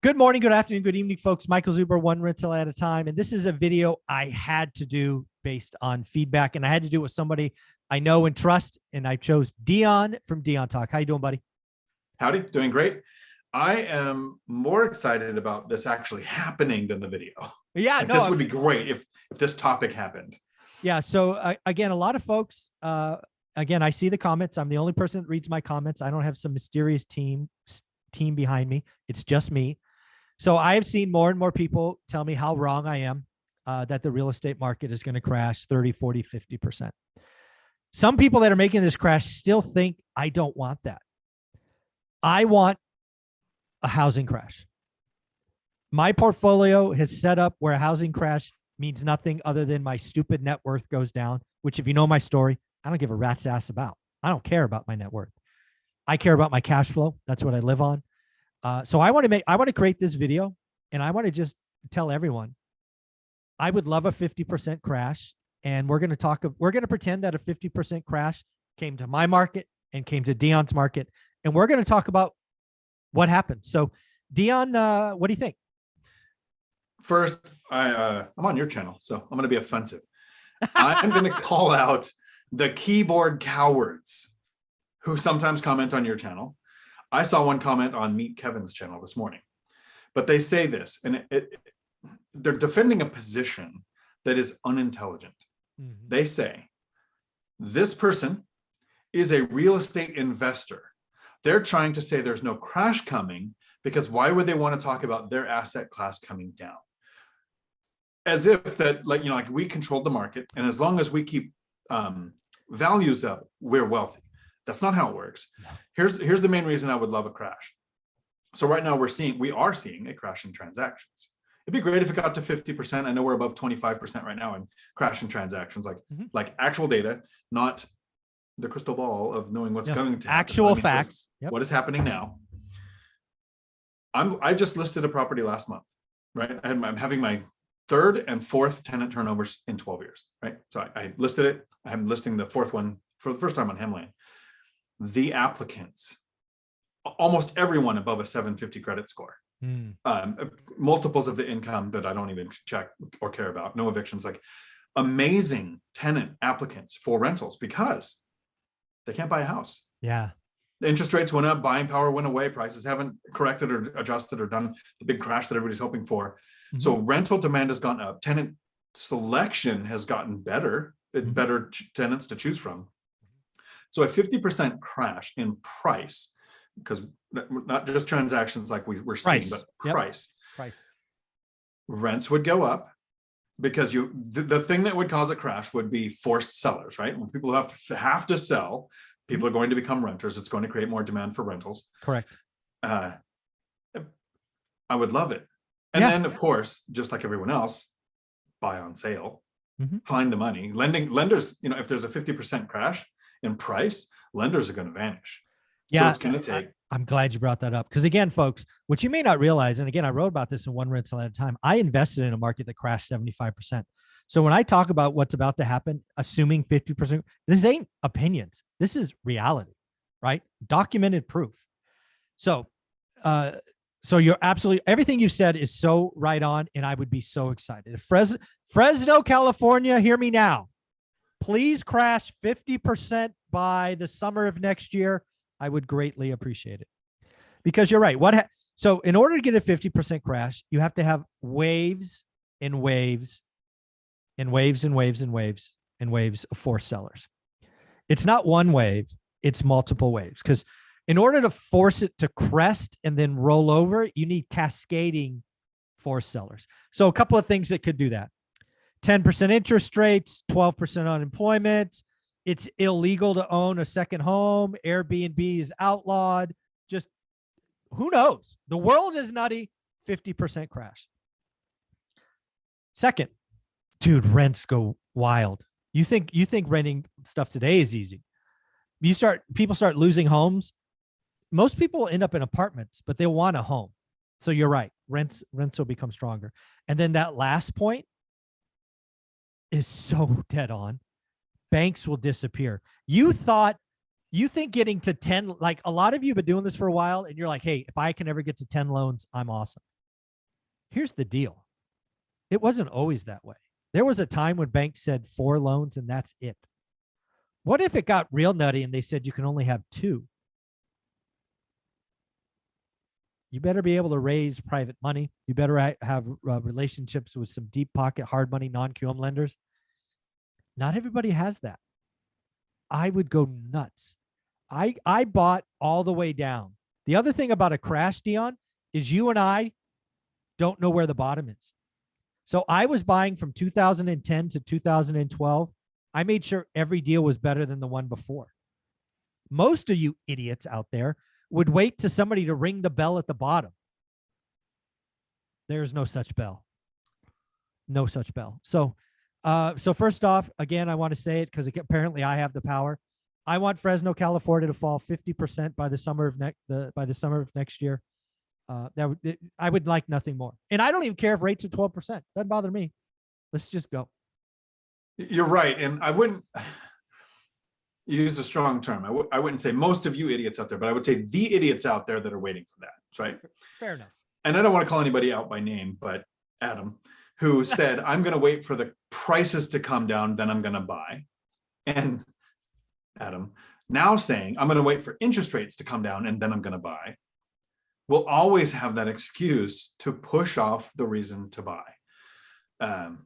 Good morning, good afternoon, good evening, folks. Michael Zuber, one rental at a time. And this is a video I had to do based on feedback. And I had to do it with somebody I know and trust. And I chose Dion from Dion Talk. How you doing, buddy? Howdy, doing great. I am more excited about this actually happening than the video. Yeah, no, this would be great if this topic happened. Yeah. So again, a lot of folks, again, I see the comments. I'm the only person that reads my comments. I don't have some mysterious team behind me. It's just me. So I have seen more and more people tell me how wrong I am, that the real estate market is going to crash 30, 40, 50%. Some people that are making this crash still think I don't want that. I want a housing crash. My portfolio has set up where a housing crash means nothing other than my stupid net worth goes down, which if you know my story, I don't give a rat's ass about. I don't care about my net worth. I care about my cash flow. That's what I live on. So I want to create this video, and I want to just tell everyone, I would love a 50% crash. And we're going to pretend that a 50% crash came to my market and came to Dion's market. And we're going to talk about what happened. So Dion, what do you think? First, I'm on your channel, so I'm going to be offensive. I'm going to call out the keyboard cowards who sometimes comment on your channel. I saw one comment on Meet Kevin's channel this morning, but they say this, and they're defending a position that is unintelligent. Mm-hmm. They say, this person is a real estate investor. They're trying to say there's no crash coming because why would they want to talk about their asset class coming down? As if that, like we controlled the market, and as long as we keep values up, we're wealthy. That's not how it works. No. Here's the main reason I would love a crash. So right now we are seeing a crash in transactions. It'd be great if it got to 50%. I know we're above 25% right now in crash in transactions, like actual data, not the crystal ball of knowing what's going to happen. Actual facts. What is happening now? I just listed a property last month, right? I'm having my third and fourth tenant turnovers in 12 years, right? So I listed it. I'm listing the fourth one for the first time on Hemland. The applicants, almost everyone above a 750 credit score, multiples of the income that I don't even check or care about, no evictions, like amazing tenant applicants for rentals because they can't buy a house. Yeah. The interest rates went up, buying power went away, prices haven't corrected or adjusted or done the big crash that everybody's hoping for. Mm-hmm. So rental demand has gone up. Tenant selection has gotten better, better tenants to choose from. So a 50% crash in price, because not just transactions like we're seeing, but price. Rents would go up because the thing that would cause a crash would be forced sellers, right? When people have to sell, people are going to become renters. It's going to create more demand for rentals. Correct. I would love it. And then, of course, just like everyone else, buy on sale, find the money. Lenders, if there's a 50% crash in price, lenders are going to vanish. Yeah, so it's going to take. I'm glad you brought that up because again, folks, what you may not realize, and again, I wrote about this in One Rental at a Time. I invested in a market that crashed 75%. So when I talk about what's about to happen, assuming 50%, this ain't opinions. This is reality, right? Documented proof. So, so you're absolutely, everything you said is so right on, and I would be so excited. If Fresno, California, hear me now. Please crash 50% by the summer of next year. I would greatly appreciate it. Because you're right. So in order to get a 50% crash, you have to have waves and waves and waves and waves and waves and waves of forced sellers. It's not one wave, it's multiple waves. Because in order to force it to crest and then roll over, you need cascading forced sellers. So a couple of things that could do that. 10% interest rates, 12% unemployment. It's illegal to own a second home. Airbnb is outlawed. Just who knows? The world is nutty. 50% crash. Second, dude, rents go wild. You think renting stuff today is easy. People start losing homes. Most people end up in apartments, but they want a home. So you're right. Rents will become stronger. And then that last point is so dead on. Banks will disappear. You think getting to 10, like a lot of you have been doing this for a while and you're like, hey, if I can ever get to 10 loans, I'm awesome. Here's the deal. It wasn't always that way. There was a time when banks said 4 loans and that's it. What if it got real nutty and they said you can only have 2? You better be able to raise private money. You better have relationships with some deep pocket, hard money, non-QM lenders. Not everybody has that. I would go nuts. I bought all the way down. The other thing about a crash, Dion, is you and I don't know where the bottom is. So I was buying from 2010 to 2012. I made sure every deal was better than the one before. Most of you idiots out there would wait to somebody to ring the bell at the bottom. There's no such bell. No such bell. So first off, again, I want to say it because apparently I have the power. I want Fresno, California to fall 50% by the summer of next year. I would like nothing more. And I don't even care if rates are 12%. Doesn't bother me. Let's just go. You're right. And I wouldn't use a strong term. I wouldn't say most of you idiots out there, but I would say the idiots out there that are waiting for that. Right. Fair enough. And I don't want to call anybody out by name, but Adam, who said, I'm going to wait for the prices to come down, then I'm going to buy. And Adam now saying, I'm going to wait for interest rates to come down and then I'm going to buy. We'll always have that excuse to push off the reason to buy. I'm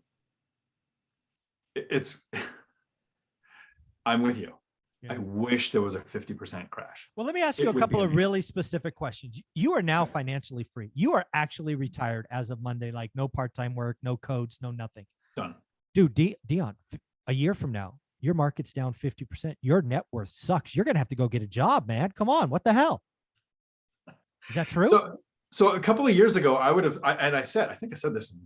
with you. Yeah. I wish there was a 50% crash. Well, let me ask you a couple of really specific questions. You are now financially free. You are actually retired as of Monday, like no part-time work, no codes, no nothing. Done. Dude, Dion, a year from now, your market's down 50%. Your net worth sucks. You're going to have to go get a job, man. Come on. What the hell? Is that true? So a couple of years ago, I think I said this in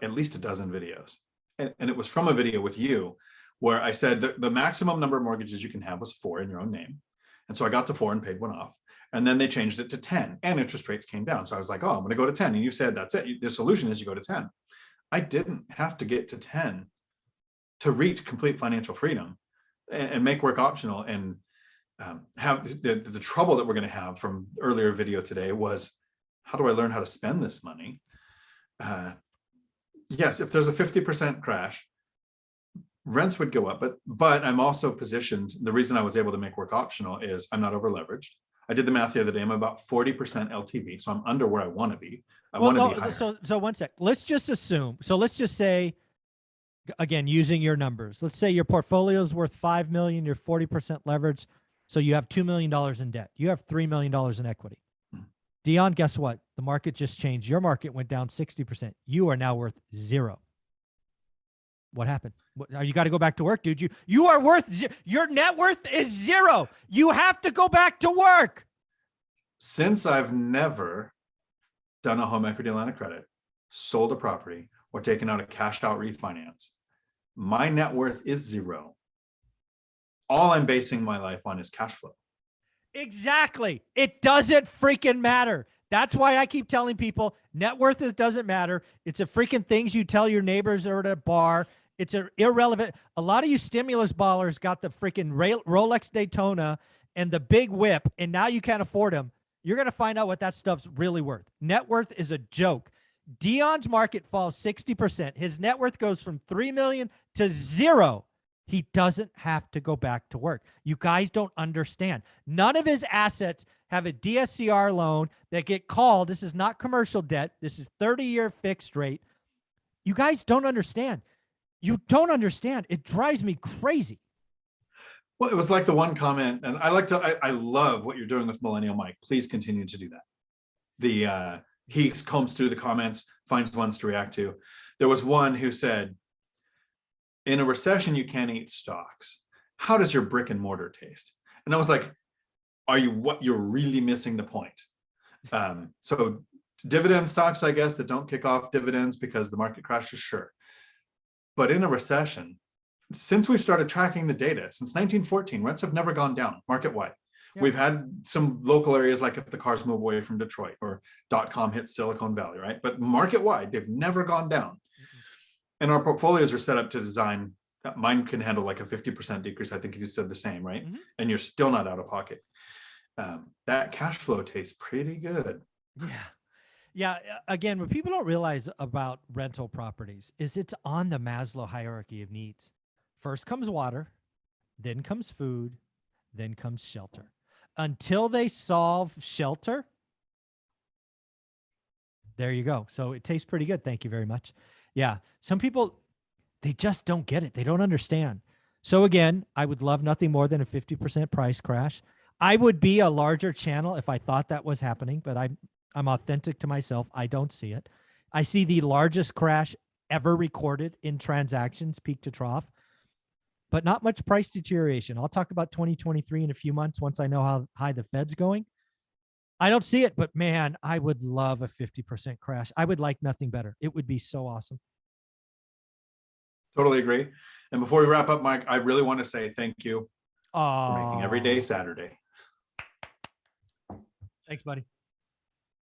at least a dozen videos. And it was from a video with you where I said the maximum number of mortgages you can have was 4 in your own name. And so I got to 4 and paid one off. And then they changed it to 10 and interest rates came down. So I was like, oh, I'm going to go to 10. And you said, that's it. The solution is you go to 10. I didn't have to get to 10 to reach complete financial freedom and make work optional. And have the trouble that we're going to have from earlier video today was, how do I learn how to spend this money? Yes, if there's a 50% crash, rents would go up, but I'm also positioned. The reason I was able to make work optional is I'm not over leveraged. I did the math the other day. I'm about 40% LTV, so I'm under where I want to be. I want to be higher. So one sec. Let's just assume. So let's just say, again, using your numbers, let's say your portfolio is worth $5 million. You're 40% leveraged, so you have $2 million in debt. You have $3 million in equity. Dion, guess what? The market just changed. Your market went down 60%. You are now worth 0. What happened? You got to go back to work, dude. You are worth, your net worth is 0. You have to go back to work. Since I've never done a home equity line of credit, sold a property, or taken out a cashed out refinance, my net worth is 0. All I'm basing my life on is cash flow. Exactly. It doesn't freaking matter. That's why I keep telling people net worth doesn't matter. It's a freaking things you tell your neighbors or at a bar. It's irrelevant. A lot of you stimulus ballers got the freaking Rolex Daytona and the big whip, and now you can't afford them. You're going to find out what that stuff's really worth. Net worth is a joke. Dion's market falls 60%. His net worth goes from 3 million to 0. He doesn't have to go back to work. You guys don't understand. None of his assets have a DSCR loan that get called. This is not commercial debt. This is 30-year fixed rate. You guys don't understand. You don't understand. It drives me crazy. Well, it was like the one comment, and I love what you're doing with Millennial Mike. Please continue to do that. He combs through the comments, finds ones to react to. There was one who said, in a recession, you can't eat stocks. How does your brick and mortar taste? And I was like, you're really missing the point. So dividend stocks, I guess, that don't kick off dividends because the market crashes, sure. But in a recession, since we've started tracking the data, since 1914, rents have never gone down market-wide. Yeah. We've had some local areas, like if the cars move away from Detroit or .com hits Silicon Valley, right? But market-wide, they've never gone down. And our portfolios are set up to design, mine can handle like a 50% decrease. I think you said the same, right? Mm-hmm. And you're still not out of pocket. That cash flow tastes pretty good. Yeah. Yeah. Again, what people don't realize about rental properties is it's on the Maslow hierarchy of needs. First comes water, then comes food, then comes shelter. Until they solve shelter, there you go. So it tastes pretty good. Thank you very much. Yeah. Some people, they just don't get it. They don't understand. So again, I would love nothing more than a 50% price crash. I would be a larger channel if I thought that was happening, but I'm authentic to myself. I don't see it. I see the largest crash ever recorded in transactions, peak to trough, but not much price deterioration. I'll talk about 2023 in a few months once I know how high the Fed's going. I don't see it, but man, I would love a 50% crash. I would like nothing better. It would be so awesome. Totally agree. And before we wrap up, Mike, I really want to say thank you for making every day Oh, Saturday. thanks, buddy.